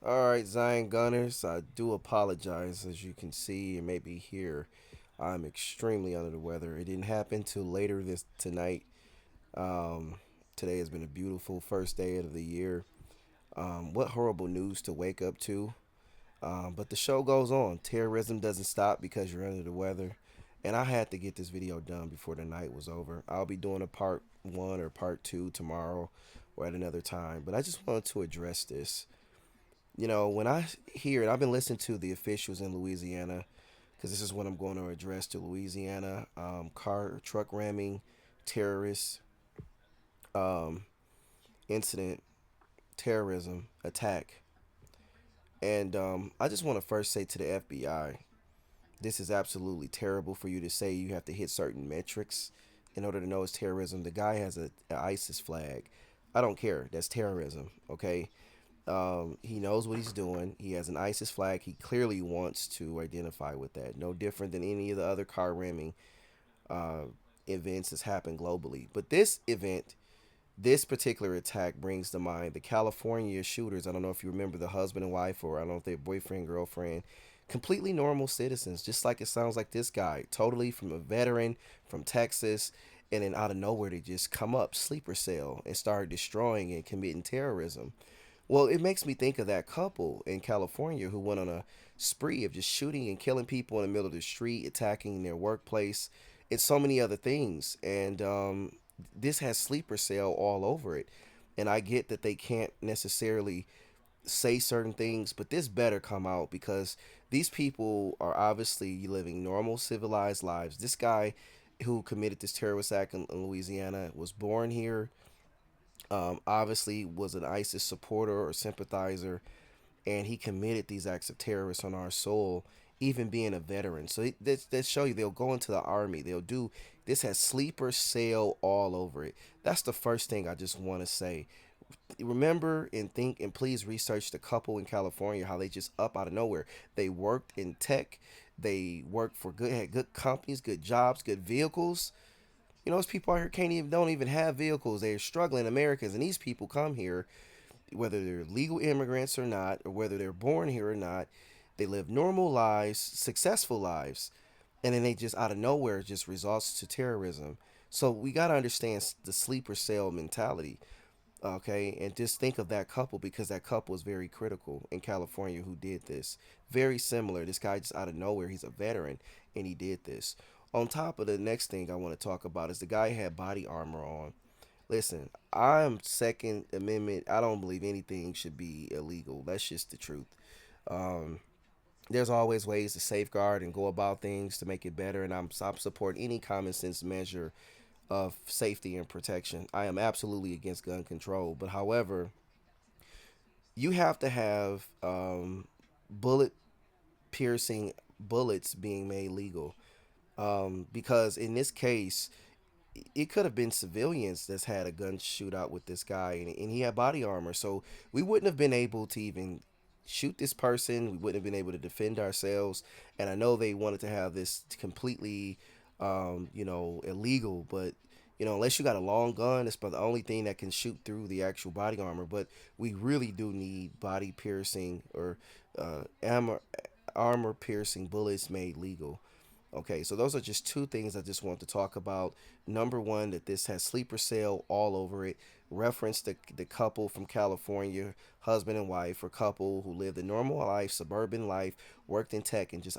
All right, Zion Gunners, I do apologize. As you can see and maybe hear, I'm extremely under the weather. It didn't happen till later this tonight. Um, Today has been a beautiful first day of the year. What horrible news to wake up to. But the show goes on. Terrorism doesn't stop because you're under the weather. And I had to get this video done before the night was over. I'll be doing a part one or part two tomorrow or at another time. But I just wanted to address this. When I hear it, I've been listening to the officials in Louisiana because this is what I'm going to address to Louisiana car truck ramming, terrorist um, incident, terrorism attack, and I just want to first say to the FBI, this is absolutely terrible for you to say you have to hit certain metrics in order to know it's terrorism. The guy has a ISIS flag. I don't care. That's terrorism. Okay. He knows what he's doing. He has an ISIS flag. He clearly wants to identify with that. No different than any of the other car ramming uh, events that's happened globally. But this event, this particular attack brings to mind the California shooters. I don't know if you remember the husband and wife, or I don't know if they're boyfriend, girlfriend. Completely normal citizens, just like it sounds like this guy. Totally from a veteran from Texas. And then out of nowhere, they just come up, sleeper cell, and start destroying and committing terrorism. Well, it makes me think of that couple in California who went on a spree of just shooting and killing people in the middle of the street, attacking their workplace, and so many other things. And this has sleeper cell all over it. And I get that they can't necessarily say certain things, but this better come out because these people are obviously living normal, civilized lives. This guy who committed this terrorist act in Louisiana was born here, obviously was an ISIS supporter or sympathizer, and he committed these acts of terrorists on our soil, even being a veteran. So that show you they'll go into the army. They'll do this has sleeper cell all over it. That's the first thing I just want to say. Remember and think and please research the couple in California how they just up out of nowhere. They worked in tech. They worked for good had good companies, good jobs, good vehicles. Those people out here can't even don't even have vehicles. They're struggling Americans, and these people come here, whether they're legal immigrants or not, or whether they're born here or not. They live normal lives, successful lives, and then they just out of nowhere just resorts to terrorism. So we got to understand the sleeper cell mentality, okay? And just think of that couple because that couple is very critical in California who did this. Very similar. This guy just out of nowhere, he's a veteran, and he did this. On top of the next thing I want to talk about is the guy had body armor on. Listen, I'm Second Amendment. I don't believe anything should be illegal. That's just the truth. Um, there's always ways to safeguard and go about things to make it better, and I'm support any common sense measure of safety and protection. I am absolutely against gun control, but however, you have to have bullet piercing bullets being made legal. Because in this case, it could have been civilians that's had a gun shootout with this guy, and he had body armor, so we wouldn't have been able to even shoot this person. We wouldn't have been able to defend ourselves. And I know they wanted to have this completely, illegal, but unless you got a long gun, it's about the only thing that can shoot through the actual body armor. But we really do need body piercing or armor piercing bullets made legal. Okay, so those are just two things I just want to talk about. Number one, that this has sleeper cell all over it. Reference the couple from California, husband and wife, or couple who lived a normal life, suburban life, worked in tech, and just